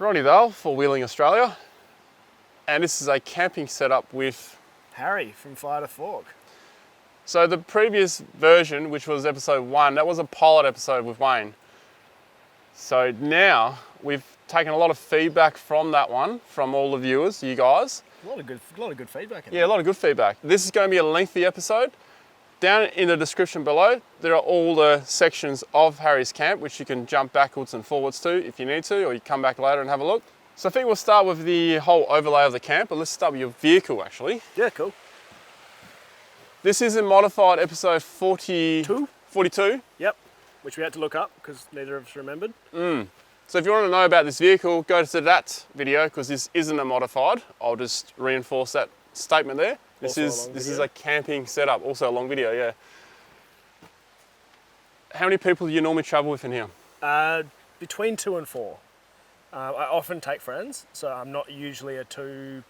Ronnie Dale for Wheeling Australia, and this is a camping setup with Harry from Fire to Fork. So the previous version, which was episode 1, that was a pilot episode with Wayne. So now we've taken a lot of feedback from that one, from all the viewers, you guys. A lot of good feedback. Yeah, a lot of good feedback. This is going to be a lengthy episode. Down in the description below, there are all the sections of Harry's camp, which you can jump backwards and forwards to if you need to, or you come back later and have a look. So I think we'll start with the whole overlay of the camp, but let's start with your vehicle actually. Yeah, cool. This is a modified episode 42. Yep, which we had to look up because neither of us remembered. So if you want to know about this vehicle, go to that video because this isn't a modified. I'll just reinforce that statement there. This is a camping setup, also a long video, yeah. How many people do you normally travel with in here? Between 2 and 4. I often take friends, so I'm not usually a 2.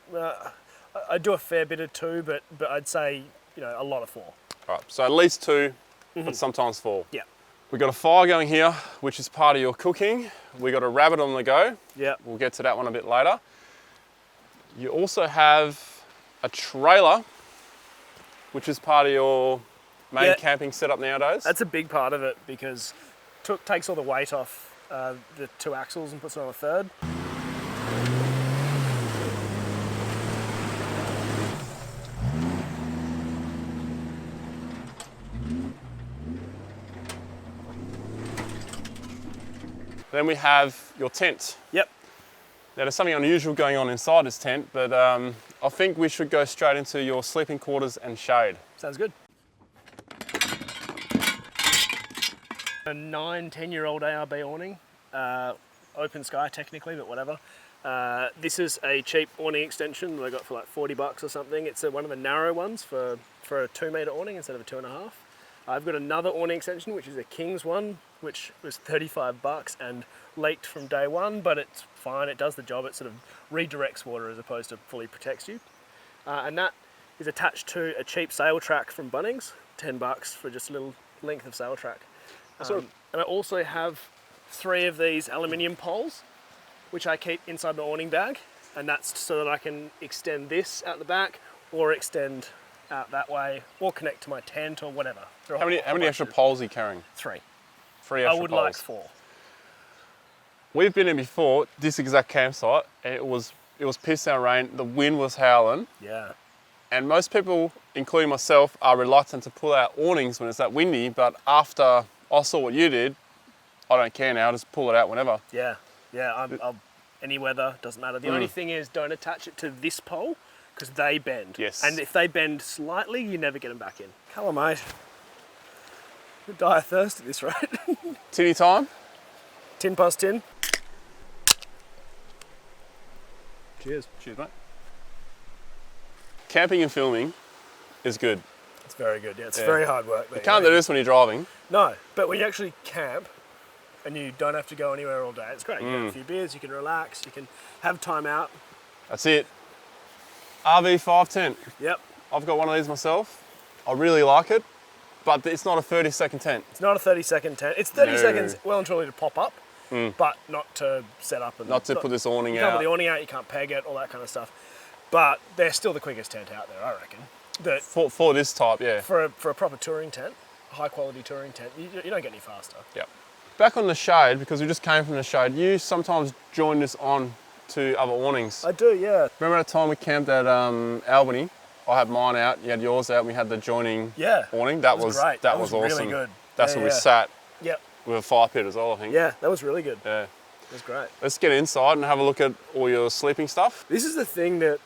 I do a fair bit of 2, but I'd say, you know, a lot of 4. All right, so at least 2, but sometimes 4. Yeah. We've got a fire going here, which is part of your cooking. We've got a rabbit on the go. Yeah. We'll get to that one a bit later. You also have a trailer, which is part of your main camping setup nowadays. That's a big part of it because it takes all the weight off the 2 axles and puts it on a 3rd. Then we have your tent. Yep. Now there's something unusual going on inside this tent, but I think we should go straight into your sleeping quarters and shade. Sounds good. A 9-10-year-old ARB awning, open sky technically, but whatever. This is a cheap awning extension that I got for like $40 or something. It's one of the narrow ones for a 2-meter awning instead of a 2.5. I've got another awning extension, which is a King's one, which was $35 and leaked from day one, but it's fine, it does the job. It sort of redirects water as opposed to fully protects you. And that is attached to a cheap sail track from Bunnings, $10 for just a little length of sail track. And I also have 3 of these aluminium poles, which I keep inside my awning bag, and that's so that I can extend this out the back or extend out that way or connect to my tent or whatever. How many extra poles are you carrying? 3. 3 extra I would poles. like 4. We've been in before, this exact campsite, and it was piss down rain, the wind was howling. Yeah. And most people, including myself, are reluctant to pull out awnings when it's that windy, but after I saw what you did, I don't care now, just pull it out whenever. Yeah, I'll any weather, doesn't matter. The only thing is don't attach it to this pole because they bend. Yes. And if they bend slightly, you never get them back in. Come on, mate. You'll die of thirst at this rate. Tinny time? Tin past tin. Cheers. Cheers, mate. Camping and filming is good. It's very good, yeah. It's very hard work. You can't do this when you're driving. No, but when you actually camp and you don't have to go anywhere all day, it's great. You have a few beers, you can relax, you can have time out. That's it. RV5 tent. Yep. I've got one of these myself. I really like it, but it's not a 30-second tent. It's not a 30-second tent. It's 30 seconds well and truly to pop up, but not to set up. And not to put this awning you out. can't put the awning out, you can't peg it, all that kind of stuff. But they're still the quickest tent out there, I reckon. For this type, yeah. For a proper touring tent, high quality touring tent, you don't get any faster. Yeah. Back on the shade, because we just came from the shade, you sometimes join this on to other awnings. I do, yeah. Remember that time we camped at Albany? I had mine out, you had yours out, and we had the joining awning. That was great. That was awesome. Really good. That's where we sat. Yep. With a fire pit as well, I think. Yeah, that was really good. Yeah. It was great. Let's get inside and have a look at all your sleeping stuff. This is the thing that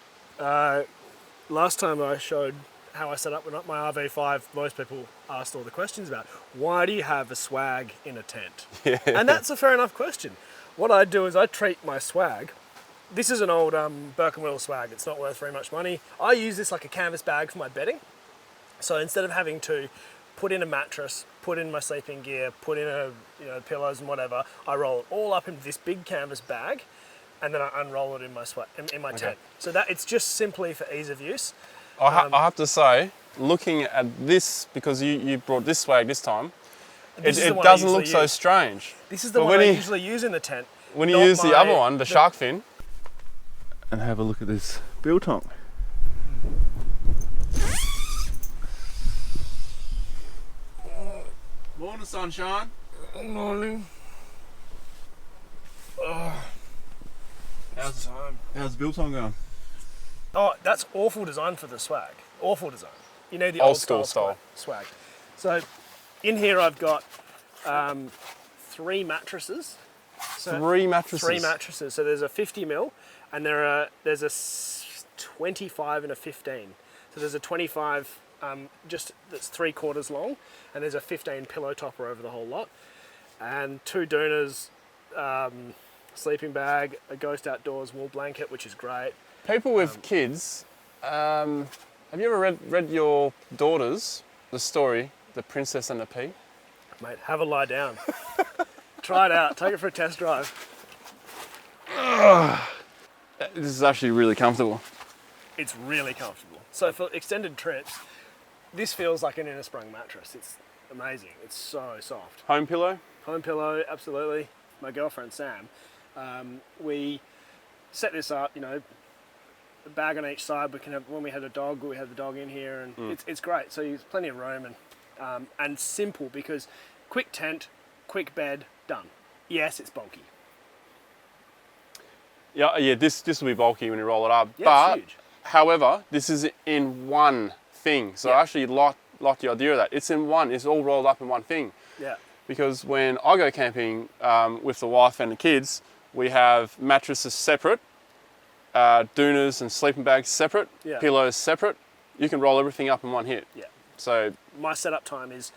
last time I showed how I set up my RV5, most people asked all the questions about. Why do you have a swag in a tent? Yeah. And that's a fair enough question. What I do is I treat my swag. This is an old Birkenwheel swag. It's not worth very much money. I use this like a canvas bag for my bedding. So instead of having to put in a mattress, put in my sleeping gear, put in pillows and whatever, I roll it all up into this big canvas bag, and then I unroll it in my tent. So that it's just simply for ease of use. I have to say, looking at this, because you brought this swag this time, it doesn't look so strange. This is the one I usually use in the tent. when you not use the my- other one, the shark fin, and have a look at this biltong. Morning, sunshine. Morning. How's the biltong going? Oh, that's awful design for the swag. Awful design. You know, the Old old school style swag. So in here I've got 3 mattresses. So 3 mattresses. 3 mattresses. So there's a 50 mil and there's a 25 and a 15. So there's a 25 just that's 3/4 long, and there's a 15 pillow topper over the whole lot, and 2 doonas, sleeping bag, a Ghost Outdoors wool blanket, which is great. People with kids, have you ever read your daughters the story, The Princess and the Pea? Mate, have a lie down. Try it out. Take it for a test drive. This is actually really comfortable. It's really comfortable. So for extended trips, this feels like an inner sprung mattress. It's amazing. It's so soft. Home pillow? Home pillow, absolutely. My girlfriend Sam, we set this up. You know, a bag on each side. We can have, when we had a dog, we had the dog in here, and it's great. So there's plenty of room and simple, because quick tent, quick bed, done. Yes, it's bulky. Yeah. This will be bulky when you roll it up. Yeah, but it's huge. however, this is in one thing. So Yeah. I actually like the idea of that. It's in one. It's all rolled up in one thing. Yeah. Because when I go camping with the wife and the kids, we have mattresses separate, doonas and sleeping bags separate, Yeah. pillows separate. You can roll everything up in one hit. Yeah. So My setup time is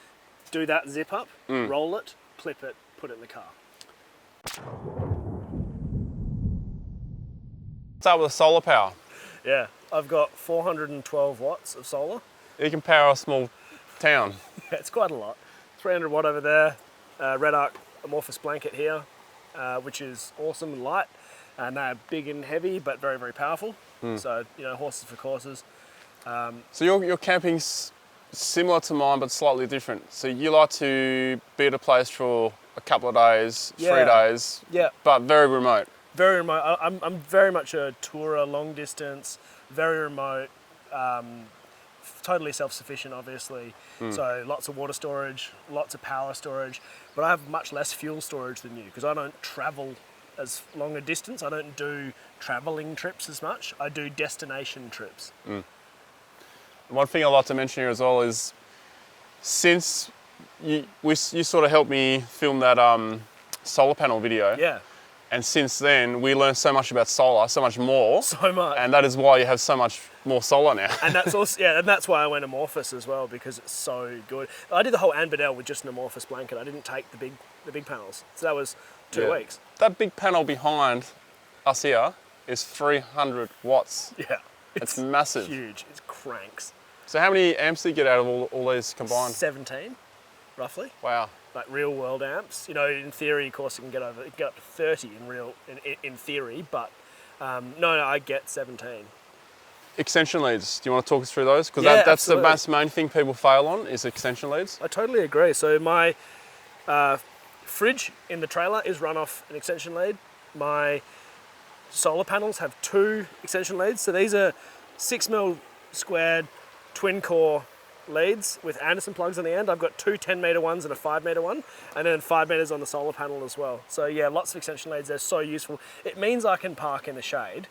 do that zip up, roll it, clip it, put it in the car. start with the solar power. Yeah, I've got 412 watts of solar. You can power a small town. Yeah, it's quite a lot. 300 watt over there, Red Arc amorphous blanket here, which is awesome and light. And they're big and heavy, but very, very powerful. So, you know, horses for courses. So your camping's similar to mine, but slightly different. So you like to be at a place for a couple of days, 3 days, Yeah. but very remote. Very remote. I'm very much a tourer, long distance, very remote, totally self-sufficient, obviously. So lots of water storage, lots of power storage, but I have much less fuel storage than you because I don't travel as long a distance. I don't do traveling trips as much. I do destination trips. One thing I'd like to mention here as well is, since you sort of helped me film that solar panel video, Yeah, and since then we learned so much about solar, so much more, so much. and that is why you have so much more solar now. And that's also, yeah, and that's why I went amorphous as well, because it's so good. I did the whole Anbedell with just an amorphous blanket. I didn't take the big panels. So that was 2 Yeah. weeks. That big panel behind us here is 300 watts. Yeah. It's massive. Huge. It's cranks. So how many amps do you get out of all these combined? 17, roughly. Wow. Like real world amps. You know, in theory, of course, you can get up to 30 in theory, but no, I get 17. Extension leads, do you want to talk us through those? Because Yeah, that's the absolutely. main thing people fail on is extension leads. I totally agree. So my fridge in the trailer is run off an extension lead. My solar panels have 2 extension leads. So these are 6mm squared twin core leads with Anderson plugs on the end. I've got 2 10-meter ones and a 5-meter one, and then 5 meters on the solar panel as well. So yeah, lots of extension leads. They're so useful. It means I can park in the shade,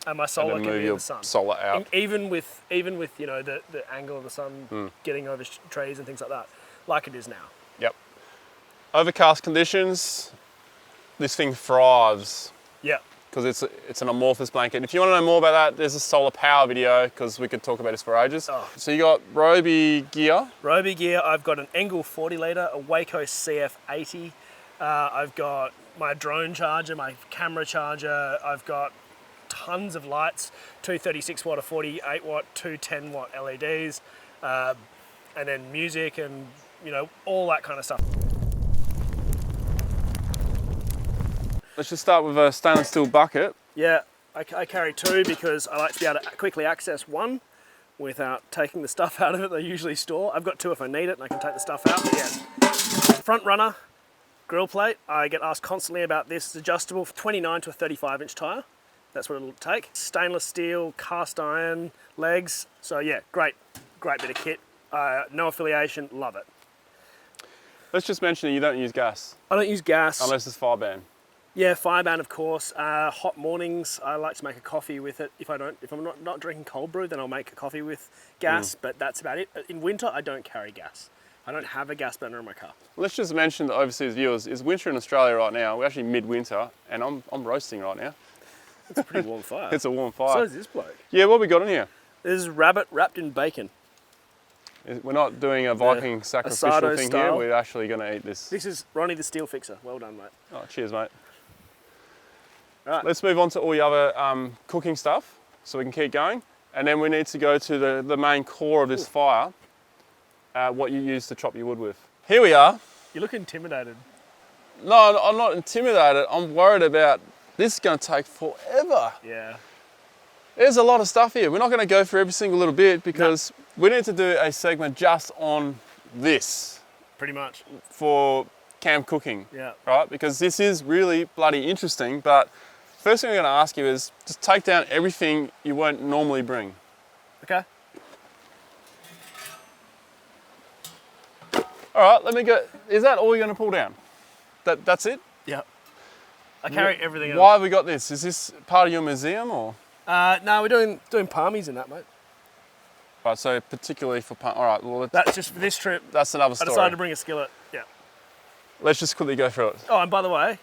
and my solar And then can move be in your the sun. solar out. Even with you know the angle of the sun getting over trees and things like that, like it is now. Yep. Overcast conditions, this thing thrives Yeah. because it's an amorphous blanket. If you want to know more about that, there's a solar power video because we could talk about this for ages. Oh. So you got Roby gear. Roby gear, I've got an Engel 40 litre, a Waco CF80. I've got my drone charger, my camera charger. I've got tons of lights, 2 36 watt, a 48 watt, 2 10 watt LEDs, and then music and, you know, all that kind of stuff. Let's just start with a stainless steel bucket. Yeah, I carry 2 because I like to be able to quickly access one without taking the stuff out of it. They usually store. I've got 2 if I need it and I can take the stuff out. But yeah, front runner, grill plate. I get asked constantly about this. It's adjustable for 29 to a 35-inch tyre. That's what it'll take. Stainless steel, cast iron legs. So yeah, great bit of kit. No affiliation, love it. Let's just mention that you don't use gas. I don't use gas. Unless it's fire ban. Yeah, fireban of course. Hot mornings, I like to make a coffee with it. If I'm not drinking cold brew, then I'll make a coffee with gas. But that's about it. In winter, I don't carry gas. I don't have a gas burner in my car. Let's just mention to overseas viewers, it's winter in Australia right now. We're actually midwinter, and I'm roasting right now. It's a pretty warm fire. It's a warm fire. So is this bloke. Yeah, what we got in here? This is rabbit wrapped in bacon. We're not doing a Viking sacrificial asado thing style. here. We're actually going to eat this. This is Ronnie the Steel Fixer. Well done, mate. Oh, cheers, mate. Right. Let's move on to all the other cooking stuff so we can keep going. And then we need to go to the main core of this fire, what you use to chop your wood with. Here we are. You look intimidated. No, I'm not intimidated. I'm worried about this is going to take forever. Yeah. There's a lot of stuff here. We're not going to go through every single little bit because we need to do a segment just on this Pretty much. for camp cooking. Yeah. Right? Because this is really bloody interesting. But first thing I'm going to ask you is just take down everything you won't normally bring. Okay. All right, let me go. Is that all you're going to pull down? That's it? Yeah. I carry everything else. Why have we got this? Is this part of your museum or? No, we're doing palmies in that, mate. Right, so particularly for all right, well, That's just for this trip. that's another I story. decided to bring a skillet. Yeah. Let's just quickly go through it. Oh, and by the way,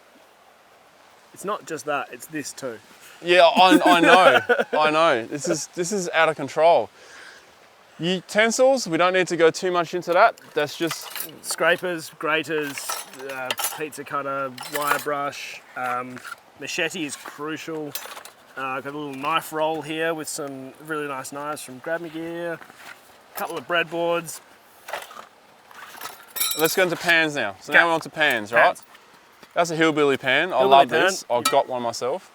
it's not just that; it's this too. Yeah, I know, I know. This is out of control. Utensils, we don't need to go too much into that. That's just Scrapers, graters, pizza cutter, wire brush. Machete is crucial. I've got a little knife roll here with some really nice knives from Grab Me Gear. A couple of breadboards. Let's go into pans now. So Okay. now we're on to pans, right? Pans. That's a hillbilly pan. I Hillbilly love pan. this. I got one myself.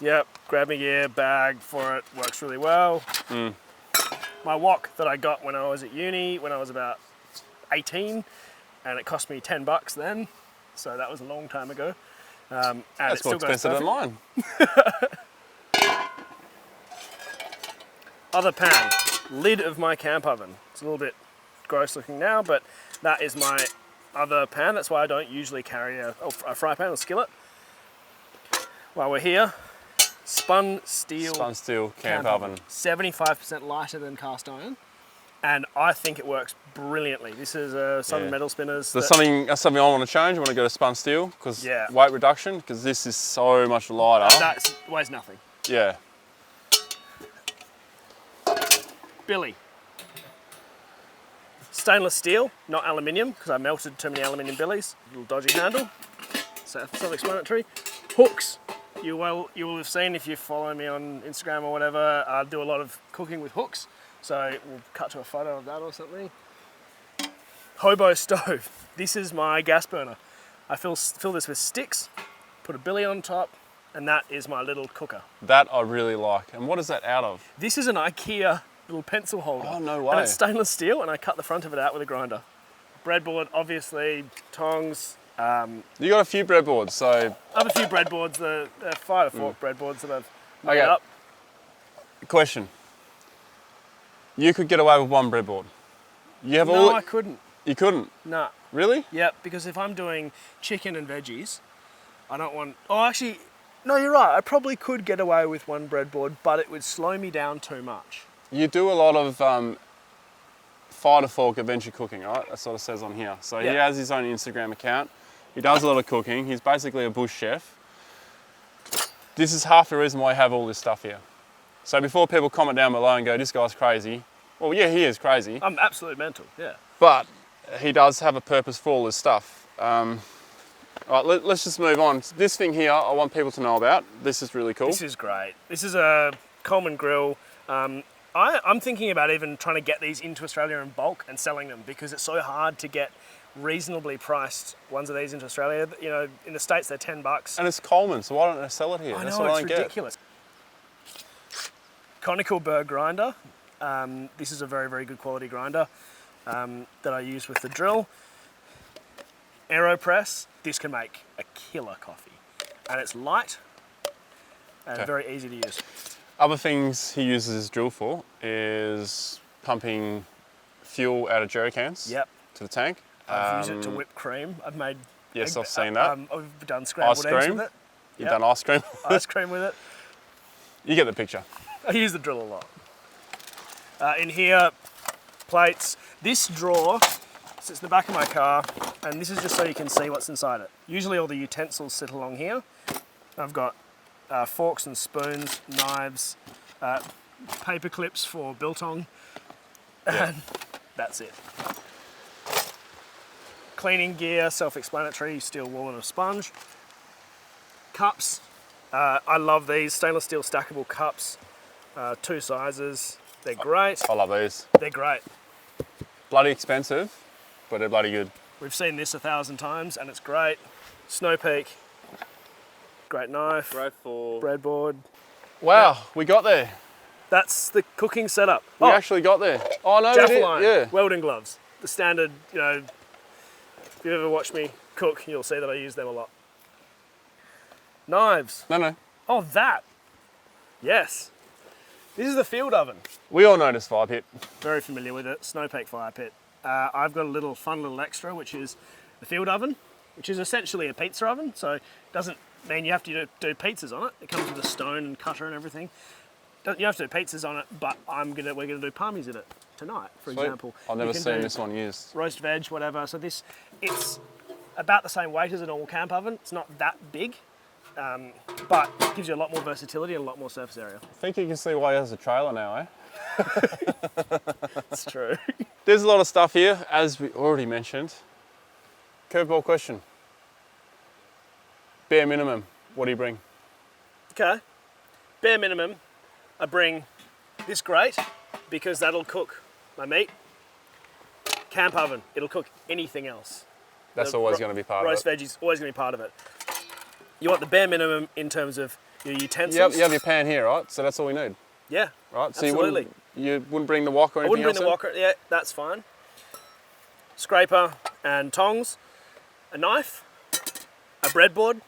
Yep, Grab Me Gear bag for it, works really well. My wok that I got when I was at uni, when I was about 18, and it cost me $10 then, so that was a long time ago. And That's it's more still goes expensive than perfect. mine. Other pan, lid of my camp oven. It's a little bit gross looking now, but that is my other pan. That's why I don't usually carry a fry pan or skillet. While we're here, spun steel Camp oven. 75% lighter than cast iron, and I think it works brilliantly. This is Southern Metal Spinners. That's something I want to change. I want to go to spun steel because weight reduction, because this is so much lighter. That weighs nothing. Yeah. Billy. Stainless steel, not aluminium, because I melted too many aluminium billies. Little dodgy handle. So self-explanatory. Hooks. You will have seen if you follow me on Instagram or whatever. I do a lot of cooking with hooks. So we'll cut to a photo of that or something. Hobo stove. This is my gas burner. I fill this with sticks, put a billy on top, and that is my little cooker. That I really like. And what is that out of? This is an IKEA little pencil holder. Oh, no way. And it's stainless steel, and I cut the front of it out with a grinder. Breadboard, obviously, tongs. You got a few breadboards, so I have a few breadboards, the fire fork breadboards that I've made Okay. up. question. You could get away with one breadboard. You have No, all. I couldn't. You couldn't. Nah. Really? Yeah, because if I'm doing chicken and veggies, I don't want. Oh, actually, no, you're right. I probably could get away with one breadboard, but it would slow me down too much. You do a lot of fire to fork adventure cooking, right? That's what it says on here. So he Yeah. has his own Instagram account. He does a lot of cooking. He's basically a bush chef. This is half the reason why I have all this stuff here. So before people comment down below and go, this guy's crazy. Well, yeah, he is crazy. I'm absolutely mental, yeah. But he does have a purpose for all this stuff. All right, let's just move on. This thing here, I want people to know about. This is really cool. This is great. This is a Coleman grill. I'm thinking about even trying to get these into Australia in bulk and selling them because it's so hard to get reasonably priced ones of these into Australia. You know, in the States they're $10. And it's Coleman, so why don't they sell it here? I That's know, what I it's don't ridiculous. Conical burr grinder. This is a very, very good quality grinder that I use with the drill. AeroPress, this can make a killer coffee. And it's light and Okay. very easy to use. Other things he uses his drill for is pumping fuel out of jerry cans Yep. to the tank. I've used it to whip cream. I've made... Yes, I've seen that. I've done scrambled Ice eggs cream. with it. You've Yep. done ice cream. Ice cream with it. You get the picture. I use the drill a lot. In here, plates. This drawer sits in the back of my car, and this is just so you can see what's inside it. Usually all the utensils sit along here. I've got forks and spoons, knives, paper clips for biltong, and that's it. Cleaning gear, self-explanatory, steel wool and a sponge. Cups. I love these stainless steel stackable cups. 2 sizes. They're great. I love these. They're great. Bloody expensive, but they're bloody good. We've seen this 1,000 times and it's great. Snow Peak. Great knife. Great for... Breadboard. Wow, we got there. That's the cooking setup. We actually got there. Oh no, we Jaffle did. iron. Yeah. Welding gloves. The standard, you know, if you've ever watched me cook, you'll see that I use them a lot. Knives. No. Oh, that. Yes. This is the field oven. We all know this fire pit. Very familiar with it. Snow Peak fire pit. I've got a fun little extra, which is the field oven, which is essentially a pizza oven. So it doesn't mean you have to do pizzas on it. It comes with a stone and cutter and everything. You have to do pizzas on it, but we're gonna do parmies in it tonight, for Sweet. example. I've You never can seen do this one used. roast veg, whatever. So it's about the same weight as a normal camp oven. It's not that big, but it gives you a lot more versatility and a lot more surface area. I think you can see why he has a trailer now, eh? That's true. There's a lot of stuff here, as we already mentioned. Curveball question. Bare minimum, what do you bring? Okay. Bare minimum, I bring this grate because that'll cook my meat. Camp oven, it'll cook anything else. That's always going to be part of it. Roast veg is always going to be part of it. You want the bare minimum in terms of your utensils. You have your pan here, right? So that's all we need, Yeah, right? So absolutely. you wouldn't bring the wok or I anything wouldn't bring else the wok. Yeah, that's fine. Scraper and tongs, a knife, a breadboard,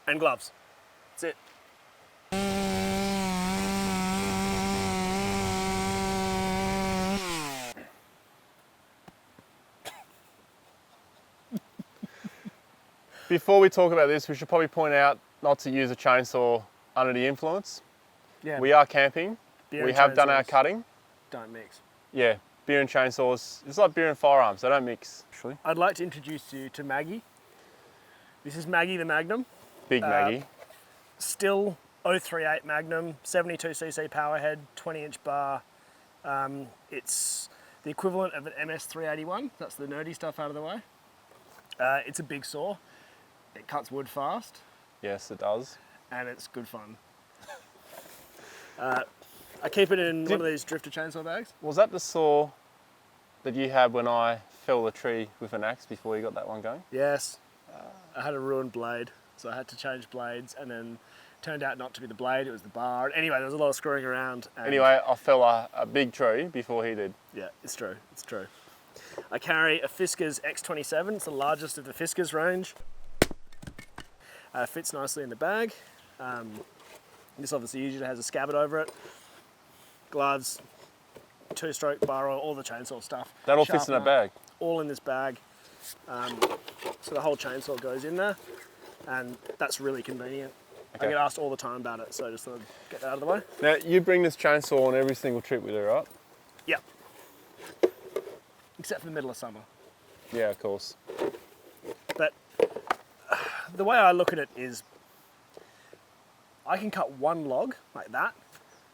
and gloves. That's it. Before we talk about this, we should probably point out not to use a chainsaw under the influence. Yeah. We are camping. Beer We and have done our chainsaws cutting. Don't mix. Yeah, beer and chainsaws. It's like beer and firearms. They don't mix. Actually, I'd like to introduce you to Maggie. This is Maggie the Magnum. Big Maggie. Still 038 Magnum, 72cc power head, 20-inch bar. It's the equivalent of an MS381. That's the nerdy stuff out of the way. It's a big saw. It cuts wood fast, Yes, it does. and it's good fun. I keep it in one of these drifter chainsaw bags. Was that the saw that you had when I fell the tree with an axe before you got that one going? Yes. I had a ruined blade, so I had to change blades, and then turned out not to be the blade, it was the bar. Anyway, there was a lot of screwing around. And Anyway, I fell a big tree before he did. yeah, it's true, it's true. I carry a Fiskars X27, it's the largest of the Fiskars range. Fits nicely in the bag. This obviously usually has a scabbard over it. Gloves, 2-stroke bar oil, all the chainsaw stuff. That all fits in a Sharpener, bag. all in this bag. So the whole chainsaw goes in there, and that's really convenient. Okay. I get asked all the time about it, so just thought I'd get that out of the way. Now, you bring this chainsaw on every single trip we do, right? Yeah. Except for the middle of summer. Yeah, of course. But the way I look at it is, I can cut one log like that,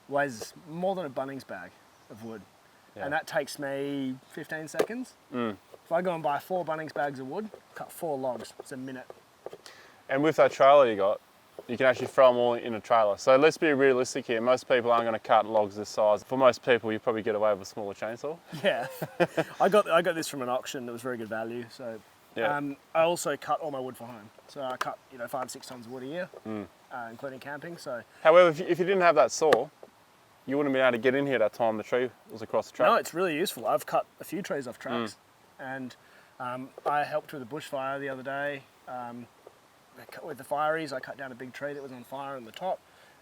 weighs more than a Bunnings bag of wood. Yeah. And that takes me 15 seconds. If I go and buy 4 Bunnings bags of wood, cut 4 logs, it's a minute. And with that trailer you got, you can actually throw them all in a trailer. So let's be realistic here. Most people aren't going to cut logs this size. For most people, you probably get away with a smaller chainsaw. Yeah, I got this from an auction that was very good value. So Yeah. I also cut all my wood for home. So I cut 5-6 tons of wood a year, including camping. So However, if you didn't have that saw, you wouldn't be able to get in here that time the tree was across the track. no, it's really useful. I've cut a few trees off tracks, and I helped with a bushfire the other day. With the fireys, I cut down a big tree that was on fire on the top.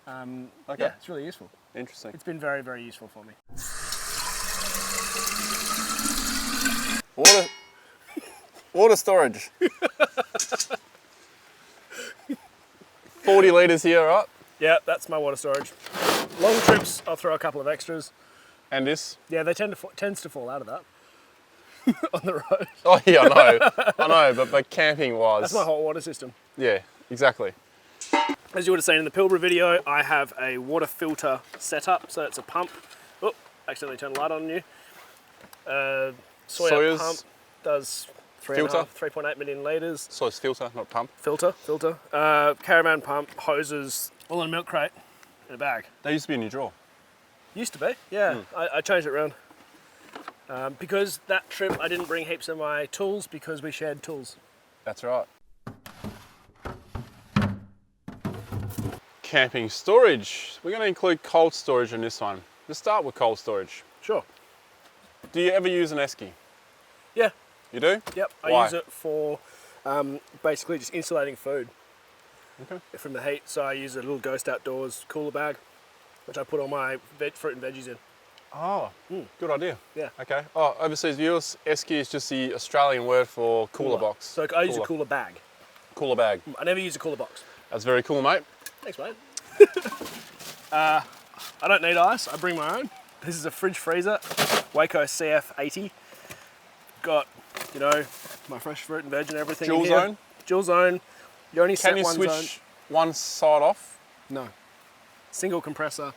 Okay. Yeah, it's really useful. Interesting. It's been very, very useful for me. Water storage. 40 litres here, right? Yeah, that's my water storage. Long trips, I'll throw a couple of extras. And this? Yeah, they tends to fall out of that on the road. Oh yeah, I know, but camping wise. That's my hot water system. Yeah, exactly. As you would have seen in the Pilbara video, I have a water filter setup, so it's a pump. Oh, accidentally turned the light on you. Sawyer pump does 3.8 million litres. So it's filter, not pump. Filter. Caravan pump, hoses, all in a milk crate in a bag. They used to be in your drawer. Used to be, yeah. I changed it around. Because that trip I didn't bring heaps of my tools because we shared tools. That's right. Camping storage. We're going to include cold storage in this one. Let's start with cold storage. Sure. Do you ever use an esky? Yeah. You do? Yep. Why? I use it for basically just insulating food from the heat. So I use a little Ghost Outdoors cooler bag, which I put all my fruit and veggies in. Oh, good idea. Yeah. Okay. Oh, overseas viewers, esky is just the Australian word for cooler box. So I use a cooler bag. Cooler bag. I never use a cooler box. That's very cool, mate. Thanks, mate. I don't need ice. I bring my own. This is a fridge freezer, Waco CF80. Got, you know, my fresh fruit and veg and everything. Dual zone? Dual zone. You only set Can you one switch zone. one side off? No. Single compressor,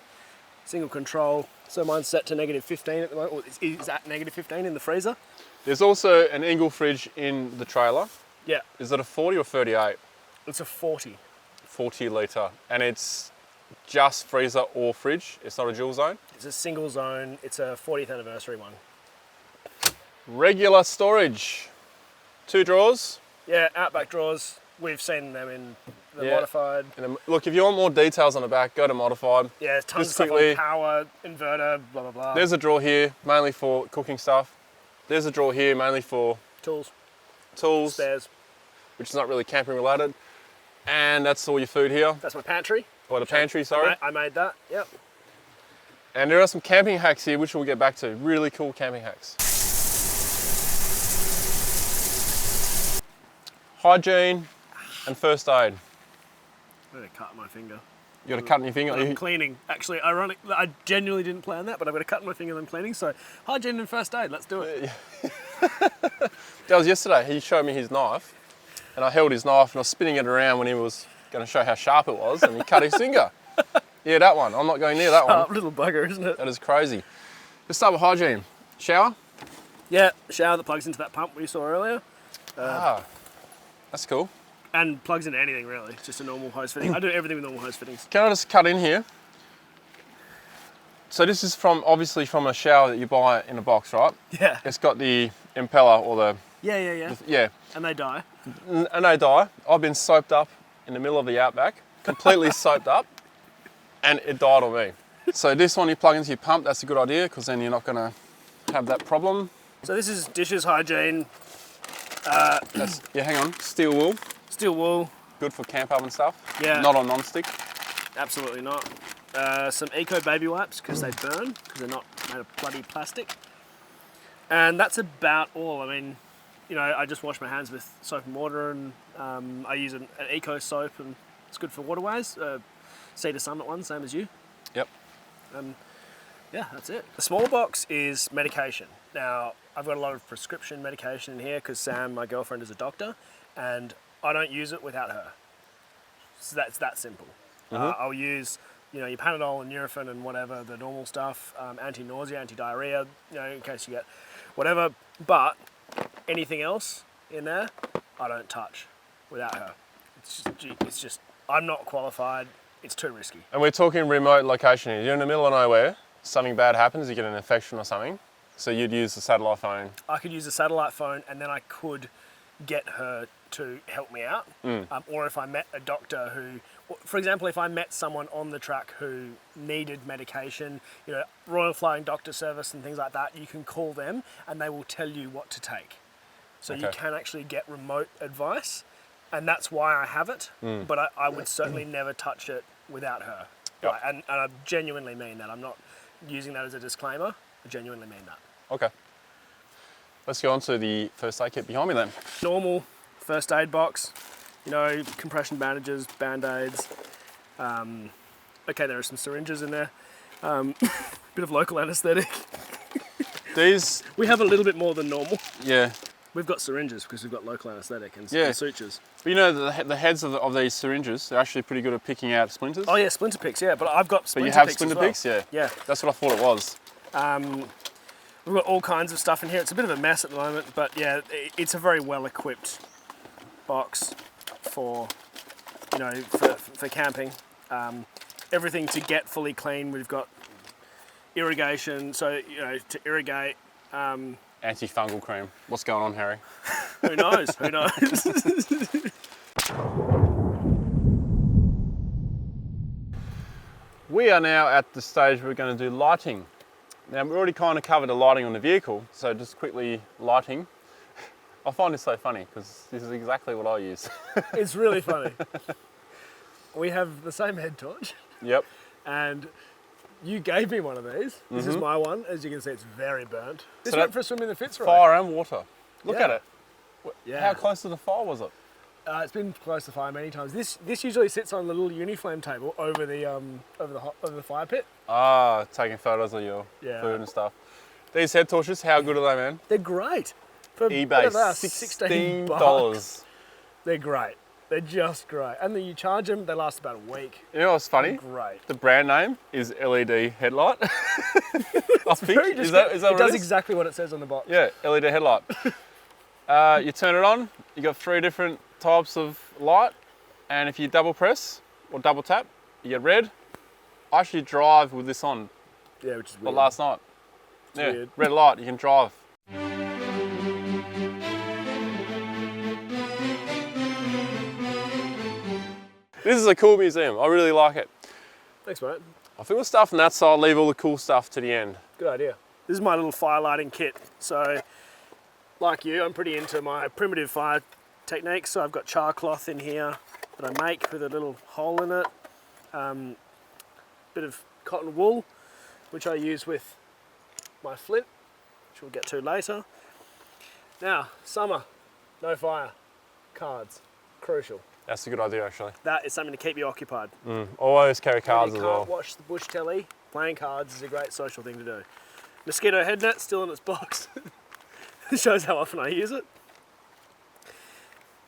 single control. So mine's set to -15 at the moment. Or it's at -15 in the freezer. There's also an Ingle fridge in the trailer. Yeah. Is it a 40 or 38? It's a 40. 40 litre. And it's just freezer or fridge. It's not a dual zone. It's a single zone. It's a 40th anniversary one. Regular storage. 2 drawers. Yeah, Outback drawers. We've seen them in the modified. Look, if you want more details on the back, go to modified. Yeah, tons Just of stuff quickly, on power, inverter, blah, blah, blah. There's a drawer here, mainly for cooking stuff. There's a drawer here, mainly for tools, spares, which is not really camping related. And that's all your food here. That's my pantry. Or the pantry, sorry. I made that, yep. And there are some camping hacks here, which we'll get back to. Really cool camping hacks. Hygiene and first aid. I'm gonna cut my finger. You got a cut in your finger? I'm cleaning. Actually, ironic. I genuinely didn't plan that, but I've got a cut in my finger and I'm cleaning. So, hygiene and first aid. Let's do it. That was yesterday. He showed me his knife, and I held his knife and I was spinning it around when he was going to show how sharp it was, and he cut his finger. Yeah, that one. I'm not going near that one. Little bugger, isn't it? That is crazy. Let's start with hygiene. Shower? Yeah, shower that plugs into that pump we saw earlier. That's cool. And plugs into anything really. It's just a normal hose fitting. I do everything with normal hose fittings. Can I just cut in here? So this is obviously from a shower that you buy in a box, right? Yeah. It's got the impeller or the... Yeah. And they die. And they die. I've been soaped up in the middle of the outback, completely soaped up, and it died on me. So this one you plug into your pump, that's a good idea, because then you're not going to have that problem. So this is dishes hygiene. Yeah, hang on, steel wool. Steel wool. Good for camp oven stuff. Yeah. Not on non-stick. Absolutely not. Some Eco baby wipes, because they burn, because they're not made of bloody plastic. And that's about all. I mean, you know, I just wash my hands with soap and water, and I use an Eco soap, and it's good for waterways. Cedar Summit one, same as you. Yep. Yeah, that's it. The small box is medication. Now, I've got a lot of prescription medication in here because Sam, my girlfriend, is a doctor, and I don't use it without her. So that's that simple. I'll use, you know, your Panadol and Nurofen and whatever, the normal stuff, anti-nausea, anti-diarrhea, you know, in case you get whatever. But anything else in there, I don't touch without her. It's just I'm not qualified. It's too risky. And we're talking remote location here. You're in the middle of nowhere, something bad happens, you get an infection or something. So you'd use a satellite phone. I could use a satellite phone, and then I could get her to help me out. Or if I met a doctor who, for example, if I met someone on the track who needed medication, you know, Royal Flying Doctor Service and things like that, you can call them and they will tell you what to take. So you Okay. can actually get remote advice, and that's why I have it. But I would certainly never touch it without her. Yep. Like, and I genuinely mean that. I'm not using that as a disclaimer. I genuinely mean that. Okay. Let's go on to the first aid kit behind me then. Normal first aid box, you know, compression bandages, band-aids. Okay, there are some syringes in there. Bit of local anaesthetic. These, We have a little bit more than normal. yeah. We've got syringes because we've got local anaesthetic and, Yeah. and sutures. But you know, the heads of these syringes, they're actually pretty good at picking out splinters. Oh yeah, splinter picks, yeah, but I've got But splinter you have picks splinter as well. picks? Yeah. Yeah. That's what I thought it was. We've got all kinds of stuff in here. It's a bit of a mess at the moment, but yeah, it's a very well equipped box for, you know, for camping. Everything to get fully clean. We've got irrigation, so, you know, to irrigate. Antifungal cream. What's going on, Harry? Who knows? Who knows? We are now at the stage where we're going to do lighting. Now, we've already kind of covered the lighting on the vehicle, so just quickly lighting. I find this so funny because this is exactly what I use. It's really funny. We have the same head torch, Yep. and you gave me one of these. This is my one. As you can see, it's very burnt. This So went that- for a swim in the Fitzroy. Fire and water. Look Yeah. at it. Yeah. How close to the fire was it? It's been close to fire many times. This usually sits on the little Uniflame table over the fire pit. Ah, taking photos of your Yeah. food and stuff. These head torches, how good are they, man? They're great. For eBay, what are they? $16. They're great. They're just great. And then you charge them, they last about a week. You know what's funny? Great. The brand name is LED headlight. I think. Very Is that it what does it is? exactly what it says on the box. Yeah, LED headlight. You turn it on, you got 3 different types of light, and if you double press or double tap, you get red. I actually drive with this on, Yeah, which is but weird. last night. Yeah, weird. red light, you can drive. This is a cool museum, I really like it. Thanks, mate. I think we'll start from that side, leave all the cool stuff to the end. Good idea. This is my little fire lighting kit. So, like you, I'm pretty into my primitive fire techniques. So I've got char cloth in here that I make with a little hole in it. Bit of cotton wool, which I use with my flint, which we'll get to later. Now, summer, no fire, cards, crucial. That's a good idea, actually. That is something to keep you occupied. Always carry When cards you as can't well. watch the bush telly, playing cards is a great social thing to do. Mosquito head net still in its box. It shows how often I use it.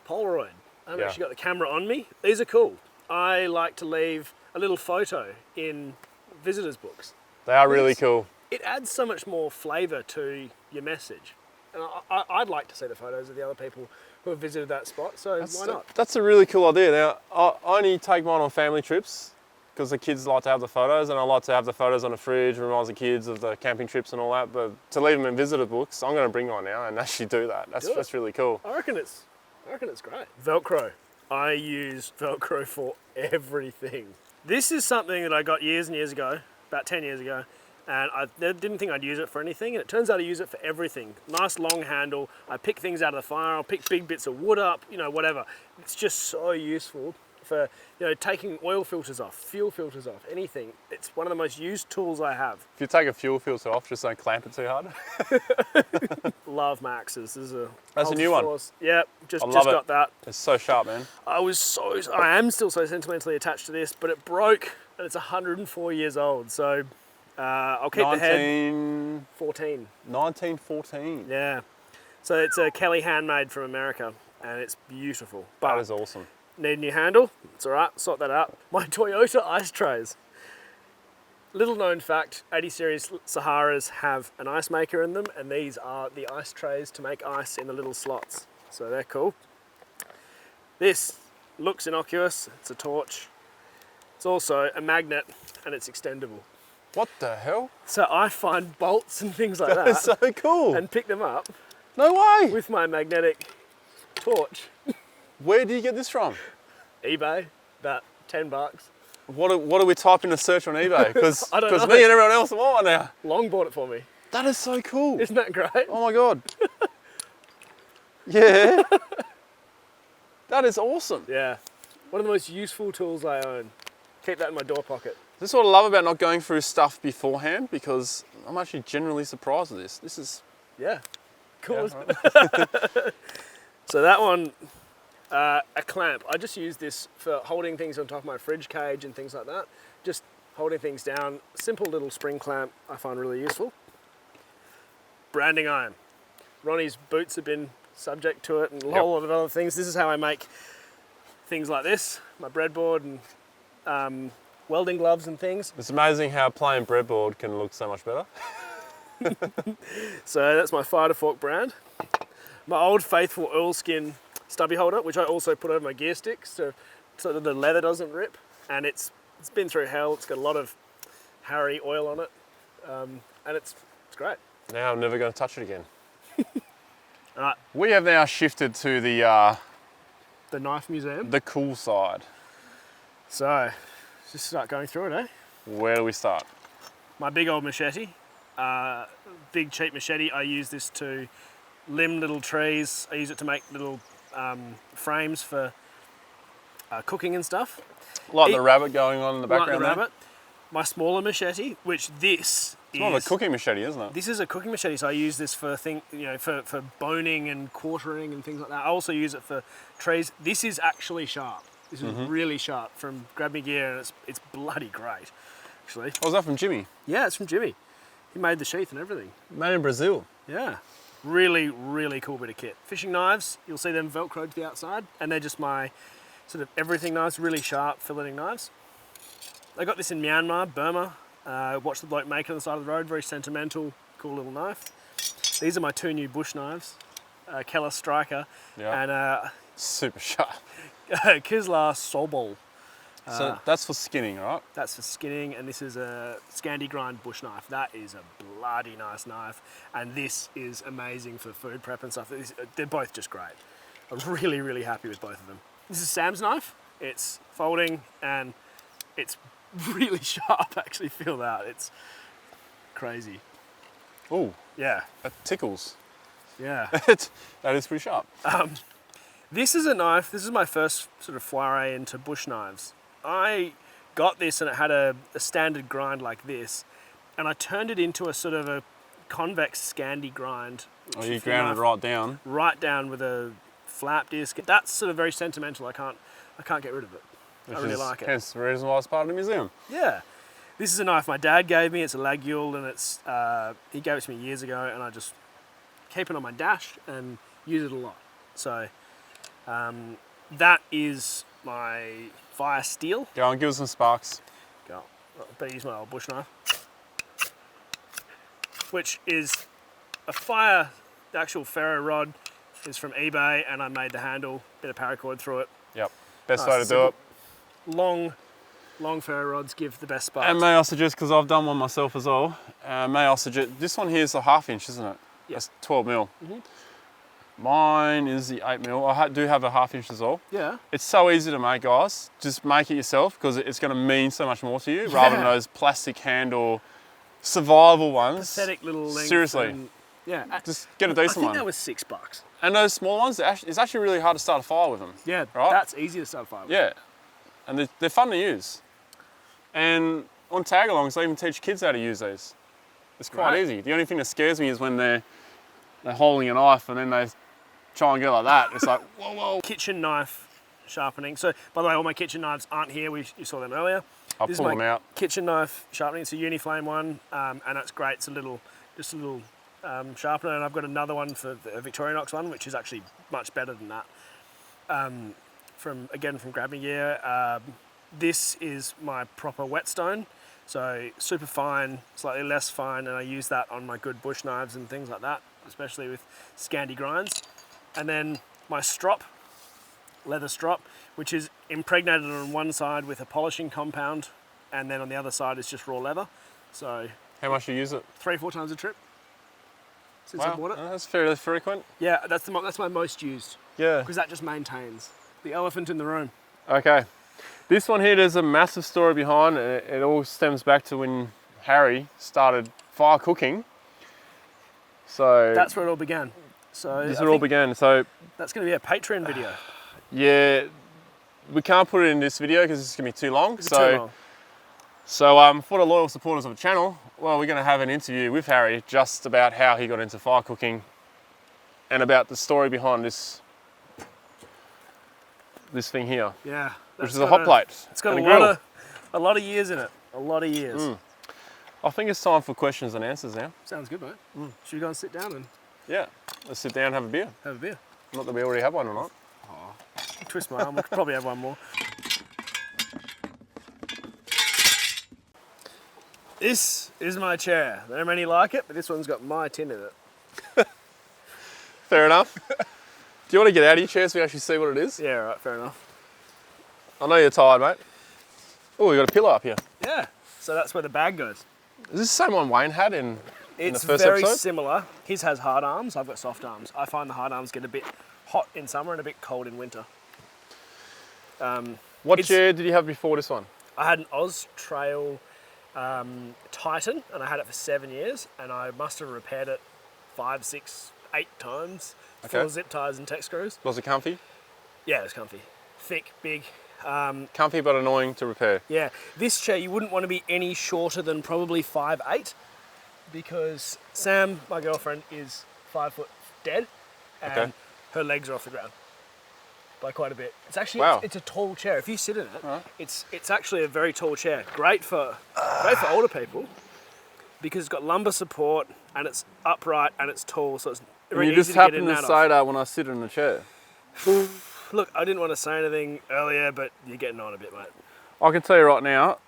Polaroid. I haven't Yeah. actually got the camera on me. These are cool. I like to leave a little photo in visitors' books. They are really Yes. cool. It adds so much more flavour to your message. And I'd like to see the photos of the other people who have visited that spot, so why not? That's a really cool idea. Now, I only take mine on family trips because the kids like to have the photos, and I like to have the photos on the fridge, reminds the kids of the camping trips and all that. But to leave them in visitor books, I'm going to bring one now and actually do that. That's really cool. I reckon it's great. Velcro. I use Velcro for everything. This is something that I got years and years ago, about 10 years ago, and I didn't think I'd use it for anything, and it turns out I use it for everything. Nice long handle. I pick things out of the fire. I'll pick big bits of wood up, you know, whatever. It's just so useful for, you know, taking oil filters off, fuel filters off, anything. It's one of the most used tools I have. If you take a fuel filter off, just don't clamp it too hard. Love Max's. This is a That's a new one. Force. Yep, just love it. got that. It's so sharp, man. I am still so sentimentally attached to this, but it broke and it's 104 years old. So I'll keep the head 1914. Yeah. So it's a Kelly handmade from America and it's beautiful. But That is awesome. need a new handle. It's all right, sort that out. My Toyota ice trays. Little known fact, 80 series Saharas have an ice maker in them, and these are the ice trays to make ice in the little slots. So they're cool. This looks innocuous. It's a torch. It's also a magnet and it's extendable. What the hell? So I find bolts and things like That is that so cool. and pick them up No way. with my magnetic torch. Where do you get this from? eBay, about 10 bucks. What do we type in a search on eBay? Because I don't know. me and everyone else want one now. Long bought it for me. That is so cool. Isn't that great? Oh my God. Yeah. That is awesome. Yeah. One of the most useful tools I own. Keep that in my door pocket. This is what I love about not going through stuff beforehand, because I'm actually generally surprised with this. This is... Yeah. Cool. Yeah, Isn't it? So that one, a clamp. I just use this for holding things on top of my fridge cage and things like that. Just holding things down. Simple little spring clamp I find really useful. Branding iron. Ronnie's boots have been subject to it and a whole lot of other things. This is how I make things like this. My breadboard and welding gloves and things. It's amazing how a plain breadboard can look so much better. So that's my Fire to Fork brand. My old faithful oilskin stubby holder, which I also put over my gear sticks so that the leather doesn't rip. And it's been through hell. It's got a lot of Harry oil on it, and it's great. Now I'm never going to touch it again. All right, We have now shifted to the knife museum. cool side. So just start going through it, eh? Where do we start? My big old machete, big cheap machete. I use this to limb little trees. I use it to make little frames for cooking and stuff. Like the rabbit going on in the background Like the there? rabbit. My smaller machete, which this It's more of a cooking machete, isn't it? This is a cooking machete, so I use this for for boning and quartering and things like that. I also use it for trees. This is actually sharp. This is really sharp from Grab Me Gear, and it's bloody great, actually. Oh, was that from Jimmy? Yeah, it's from Jimmy. He made the sheath and everything. Made in Brazil. Yeah. Really, really cool bit of kit. Fishing knives, you'll see them velcroed to the outside, and they're just my sort of everything knives, really sharp filleting knives. I got this in Myanmar, Burma. Watched the bloke make it on the side of the road, very sentimental, cool little knife. These are my two new bush knives, Keller Striker and Super sharp. Kislar Sobol. So that's for skinning, right? That's for skinning, and this is a Scandi grind bush knife. That is a bloody nice knife, and this is amazing for food prep and stuff. They're both just great. I'm really, really happy with both of them. This is Sam's knife. It's folding, and it's really sharp. Actually, feel that. It's crazy. Ooh, Yeah, that tickles. yeah. That is pretty sharp. This is a knife. This is my first sort of foray into bush knives. I got this and it had a standard grind like this, and I turned it into a sort of a convex Scandi grind. Oh, you ground it right down. Right down with a flap disc. That's sort of very sentimental. I can't get rid of it. I really like it. Hence the reason why it's part of the museum. Yeah. This is a knife my dad gave me. It's a Laguiole, and it's he gave it to me years ago, and I just keep it on my dash and use it a lot. So that is my fire steel. Go on, give us some sparks. Go. I better use my old bush knife, which is a fire. The actual ferro rod is from eBay, and I made the handle, bit of paracord through it. Yep. Best Nice, way to do it. Long ferro rods give the best sparks. And may I suggest, because I've done one myself as well, may I suggest, this one here is a 1/2 inch, isn't it? Yeah. That's 12 mil. Mine is the 8 mil. I do have a 1/2 inch as well. Yeah. It's so easy to make, guys. Just make it yourself, because it's going to mean so much more to you, rather than those plastic handle survival ones. Pathetic little length. Seriously. And, yeah. Just get a I decent think one. that was $6. And those small ones, it's actually really hard to start a fire with them. Yeah, Right? that's easy to start a fire with. Yeah. And they're fun to use. And on tag-alongs, they even teach kids how to use these. It's quite Right. easy. The only thing that scares me is when they're holding a knife and then they try and go like that. It's like, whoa, whoa. Kitchen knife sharpening. So, by the way, all my kitchen knives aren't here. You saw them earlier. I'll This pull is them my out. kitchen knife sharpening. It's a Uniflame one, and it's great. It's just a little sharpener, and I've got another one for the Victorinox one, which is actually much better than that. From Grab Me Gear. This is my proper whetstone, so super fine, slightly less fine, and I use that on my good bush knives and things like that, especially with Scandi grinds. And then my strop, leather strop, which is impregnated on one side with a polishing compound, and then on the other side is just raw leather. So How much do you use it? 3-4 times a trip since I bought it. That's fairly frequent. Yeah, that's my most used, Yeah. because that just maintains the elephant in the room. Okay. This one here, there's a massive story behind it. It all stems back to when Harry started fire cooking. So That's where it all began. So This I is all think began. So that's going to be a Patreon video. yeah, we can't put it in this video because it's gonna be too long. It's too long. So for the loyal supporters of the channel, well, we're gonna have an interview with Harry just about how he got into fire cooking and about the story behind this thing here, Yeah. which is a hot plate. It's got and a lot of years in it. A lot of years. I think it's time for questions and answers now. Sounds good, mate. Should we go and sit down and Yeah, let's sit down and have a beer. have a beer? Not that we already have one or not. Twist my arm. We could probably have one more. This is my chair. There are many like it, but this one's got my tin in it. Fair enough. Do you want to get out of your chair so we actually see what it is? Yeah, right, fair enough. I know you're tired, mate. Oh, we got a pillow up here. Yeah, so that's where the bag goes. Is this the same one Wayne had in the It's first very episode? similar. His has hard arms, I've got soft arms. I find the hard arms get a bit hot in summer and a bit cold in winter. What it's- chair did you have before this one? I had an Oz Trail Titan, and I had it for 7 years, and I must have repaired it 5, 6, 8 times. Full of zip ties and tech screws. Was it comfy? Yeah, it was comfy. Thick, big. Comfy but annoying to repair. Yeah, this chair you wouldn't want to be any shorter than probably 5'8", because Sam, my girlfriend, is 5 foot dead, and Okay. her legs are off the ground by quite a bit. It's actually Wow. it's a tall chair. If you sit in it, it's actually a very tall chair. Great for older people because it's got lumbar support and it's upright and it's tall, so it's very You easy just to get in happened and to out say of. that when I sit in the chair. Look, I didn't want to say anything earlier, but you're getting on a bit, mate. I can tell you right now,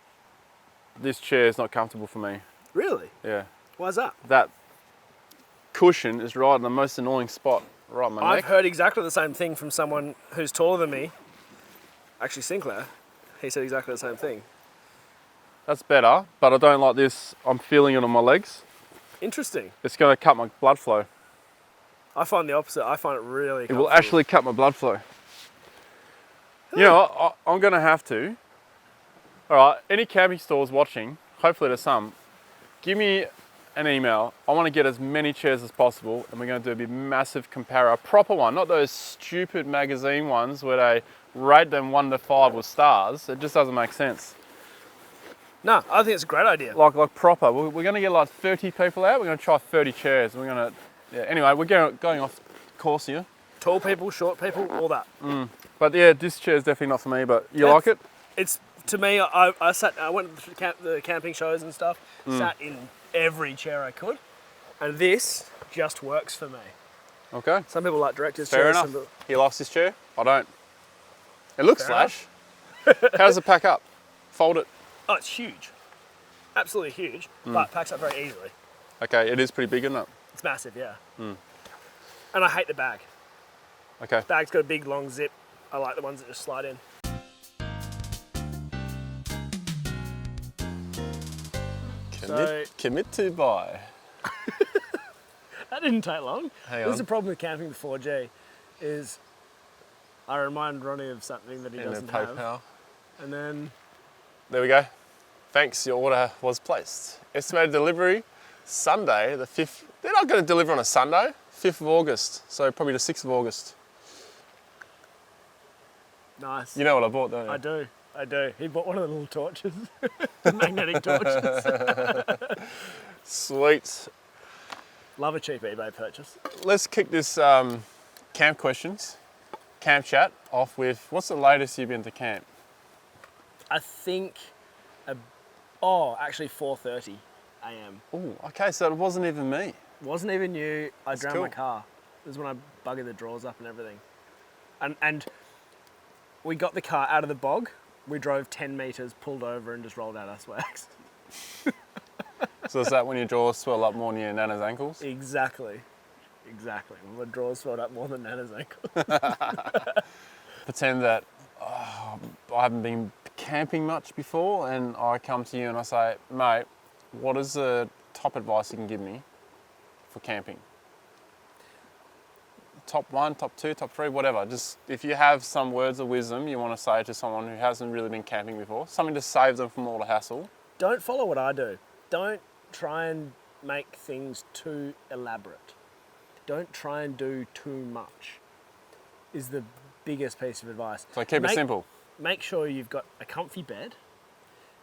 this chair is not comfortable for me. Really? Yeah. Why is that? That cushion is right in the most annoying spot, right in my I've neck. heard exactly the same thing from someone who's taller than me. Actually, Sinclair. He said exactly the same thing. That's better, but I don't like this. I'm feeling it on my legs. Interesting. It's going to cut my blood flow. I find the opposite. I find it really It will comfortable. actually cut my blood flow. You know, I'm going to have to. All right, any camping stores watching, hopefully there's some, give me an email. I want to get as many chairs as possible, and we're going to do a big massive compare, a proper one, not those stupid magazine ones where they rate them 1 to 5 with stars. It just doesn't make sense. No, I think it's a great idea. Like proper. We're going to get like 30 people out. We're going to try 30 chairs. We're going to, yeah. Anyway, we're going off course here. Tall people, short people, all that. But yeah, this chair is definitely not for me. But you like it? It's to me. I went to the camping shows and stuff. Sat in every chair I could, and this just works for me. Okay. Some people like director's Fair chairs. enough. Some people, He likes this chair. I don't. It looks Fair flash. How does it pack up? Fold it. oh, it's huge, absolutely huge, but packs up very easily. Okay, it is pretty big, isn't it? It's massive, yeah. And I hate the bag. Okay. Bag's got a big long zip. I like the ones that just slide in. Commit to buy. That didn't take long. Hang This is on. the problem with camping with 4G, is I remind Ronnie of something that he In a doesn't have, PayPal. and then There we go. Thanks, your order was placed. Estimated delivery Sunday, the 5th. They're not going to deliver on a Sunday, 5th of August. So probably the 6th of August. nice. You know what I bought, don't you? I do. He bought one of the little torches, the magnetic torches. Sweet. Love a cheap eBay purchase. Let's kick this camp questions, camp chat off with, what's the latest you've been to camp? I think, actually 4:30 a.m. Oh, okay, so it wasn't even me. Wasn't even you. I drowned cool. my car. This is when I buggered the drawers up and everything. And we got the car out of the bog. We drove 10 metres, pulled over, and just rolled out our swags. So is that when your drawers swell up more than your nana's ankles? Exactly. My drawers swelled up more than Nana's ankle. Pretend that I haven't been camping much before, and I come to you and I say, mate, what is the top advice you can give me for camping? Top 1, top 2, top 3, whatever. Just if you have some words of wisdom you want to say to someone who hasn't really been camping before, something to save them from all the hassle. Don't follow what I do. Don't try and make things too elaborate. don't try and do too much, is the biggest piece of advice. So keep it simple. Make sure you've got a comfy bed.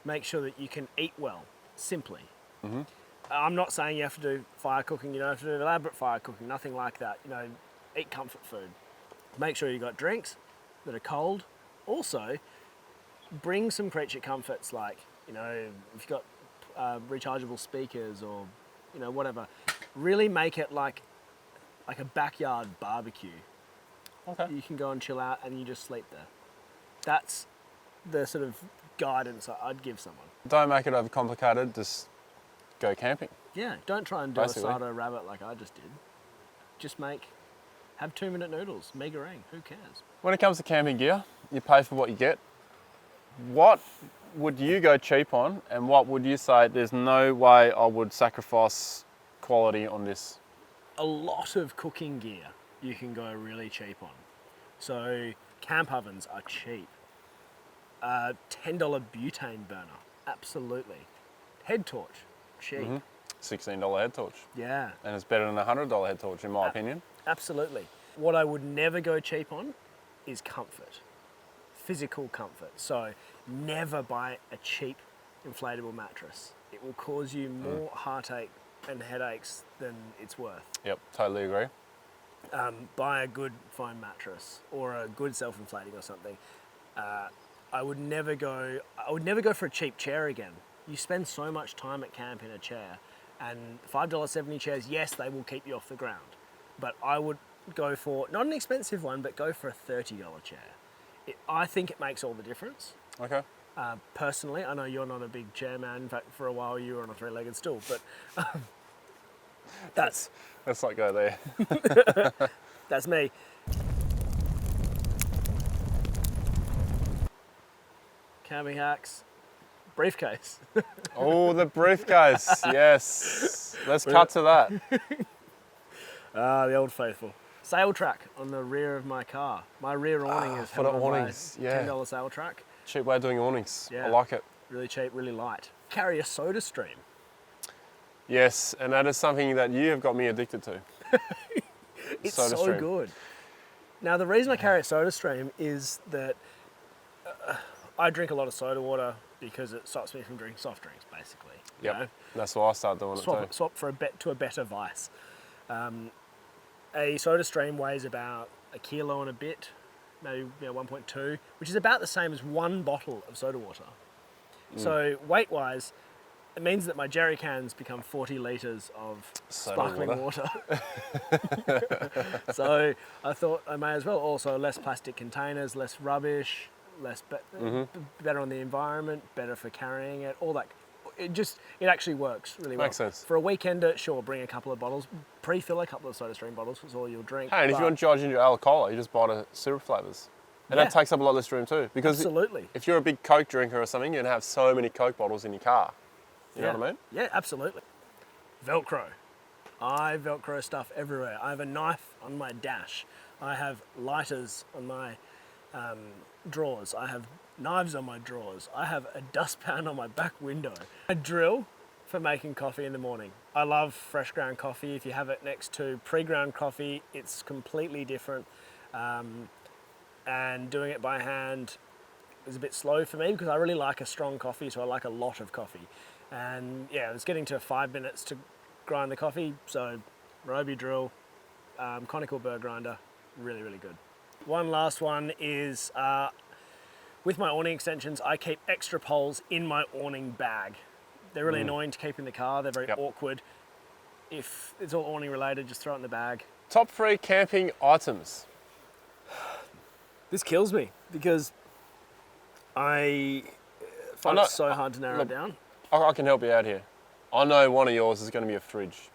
Make sure that you can eat well, simply. Mm-hmm. I'm not saying you have to do fire cooking, you don't have to do elaborate fire cooking, nothing like that. You know, eat comfort food. Make sure you've got drinks that are cold. Also, bring some creature comforts like, you know, if you've got rechargeable speakers or, you know, whatever. Really make it like a backyard barbecue. Okay. You can go and chill out and you just sleep there. That's the sort of guidance I'd give someone. Don't make it overcomplicated, just go camping. Yeah, don't try and do Basically. a sardo rabbit like I just did. Just have 2-minute noodles, mee goreng, who cares? When it comes to camping gear, you pay for what you get. What would you go cheap on, and what would you say there's no way I would sacrifice quality on this? A lot of cooking gear you can go really cheap on. So camp ovens are cheap. $10 butane burner, absolutely. Head torch, cheap. Mm-hmm. $16 head torch. Yeah. And it's better than a $100 head torch in my opinion. Absolutely. What I would never go cheap on is comfort, physical comfort. So never buy a cheap inflatable mattress. It will cause you more heartache and headaches than it's worth. Yep, totally agree. Buy a good foam mattress or a good self-inflating or something. I would never go for a cheap chair again. You spend so much time at camp in a chair, and $5.70 chairs, yes, they will keep you off the ground. But I would go for, not an expensive one, but go for a $30 chair. I think it makes all the difference. Okay. Personally, I know you're not a big chair man. In fact, for a while you were on a 3-legged stool, but that's... Let's not go there. That's me. Camping hacks, briefcase. Oh, the briefcase, yes. Let's cut to that. The old faithful. Sail track on the rear of my car. My rear awning is for the held on by awnings, yeah. $10 sail track. Cheap way of doing awnings. Yeah. I like it. Really cheap, really light. Carry a soda stream. Yes, and that is something that you have got me addicted to. It's Soda so stream. good. Now, the reason I carry a soda stream is that I drink a lot of soda water because it stops me from drinking soft drinks, basically. Yep, You know? that's why I started doing it too. Swap to a better vice. A soda stream weighs about a kilo and a bit, maybe 1.2, which is about the same as one bottle of soda water. So weight-wise, it means that my jerry cans become 40 litres of sparkling water. So I thought I may as well. Also, less plastic containers, less rubbish, better on the environment, better for carrying it, all that. It actually works really well. Makes sense. For a weekender, sure, bring a couple of bottles, pre-fill a couple of soda stream bottles, that's all you'll drink. Hey, and if you want to charge in your alcohol, you just buy the syrup flavours. And that takes up a lot less room too. Because absolutely. if you're a big Coke drinker or something, you're going to have so many Coke bottles in your car. You know what I mean? Yeah, absolutely. Velcro. I Velcro stuff everywhere. I have a knife on my dash. I have lighters on my drawers. I have knives on my drawers. I have a dustpan on my back window. A drill for making coffee in the morning. I love fresh ground coffee. If you have it next to pre-ground coffee, it's completely different. And doing it by hand is a bit slow for me because I really like a strong coffee, so I like a lot of coffee. And yeah, it's getting to 5 minutes to grind the coffee, so Ryobi drill, conical burr grinder, really, really good. One last one is, with my awning extensions, I keep extra poles in my awning bag. They're really annoying to keep in the car, they're very awkward. If it's all awning related, just throw it in the bag. Top 3 camping items. This kills me because I find it so hard to narrow it down. I can help you out here. I know one of yours is going to be a fridge.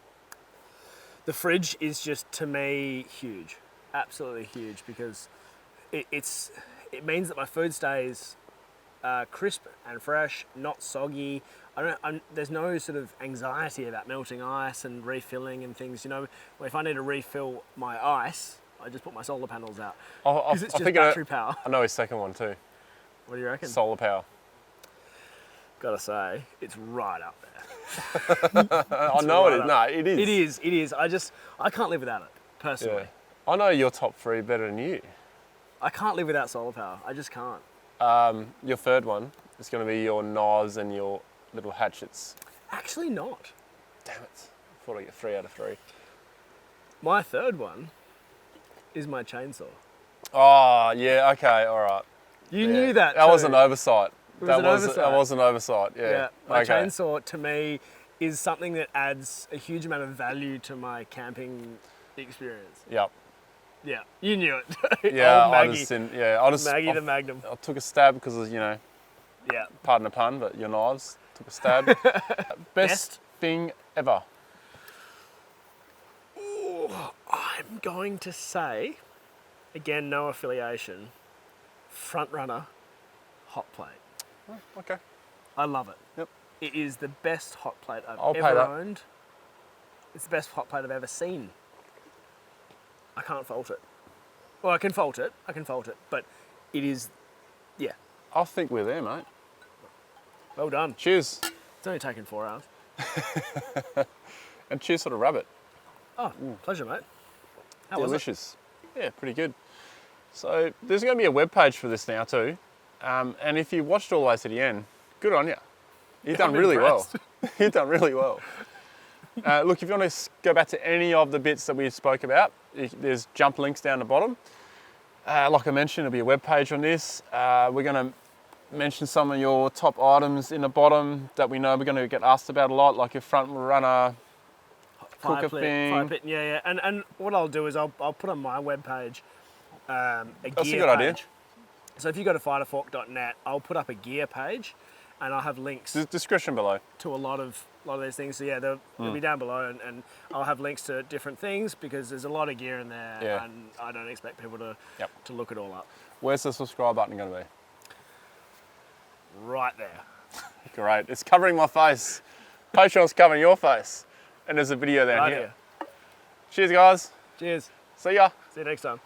The fridge is just, to me, huge. Absolutely huge because it means that my food stays crisp and fresh, not soggy. There's no sort of anxiety about melting ice and refilling and things. You know, if I need to refill my ice, I just put my solar panels out because it's just battery power. I know his second one too. What do you reckon? Solar power. Gotta say, it's right up there. I know it is. No, it is. It is. I can't live without it. personally. I know your top 3 better than you. I can't live without solar power. I just can't. Your third one is going to be your knives and your little hatchets. Actually not. Damn it. I thought I'd get 3 out of 3. My third one is my chainsaw. Oh, yeah, okay, all right. You knew that That too. was an oversight. That oversight. was an oversight, yeah. Yeah, my Okay. chainsaw to me is something that adds a huge amount of value to my camping experience. Yep. Yeah, you knew it. Yeah, Old I Maggie. just didn't, I just, Maggie the Magnum. I took a stab because, Yeah. pardon the pun, but your knives, took a stab. Best thing ever. I'm going to say, again, no affiliation, front runner, hot plate. Oh, okay. I love it. Yep. It is the best hot plate I'll I've pay ever that. owned. It's the best hot plate I've ever seen. I can't fault it. Well, I can fault it, but it is, yeah, I think we're there, mate. well done. Cheers. It's only taken 4 hours. And cheers for the rabbit. Oh, pleasure, mate. How was it? Delicious. Yeah, pretty good. So there's going to be a web page for this now too. And if you watched all the way to the end, good on you. You've done I'm really impressed. well. You've done really well. Look, if you want to go back to any of the bits that we spoke about, there's jump links down the bottom. Like I mentioned, there'll be a web page on this. We're going to mention some of your top items in the bottom that we know we're going to get asked about a lot, like your front runner, cooker thing. Fire pit, yeah. And what I'll do is I'll put on my webpage a That's a gear good page. idea. So if you go to fighterfork.net, I'll put up a gear page, and I'll have links Description below. to a lot of these things. So yeah, they'll be down below, and I'll have links to different things because there's a lot of gear in there, Yeah. and I don't expect people to look it all up. Where's the subscribe button going to be? Right there. Great. It's covering my face. Patreon's covering your face. And there's a video down Right here. here. Cheers, guys. Cheers. See ya. See you next time.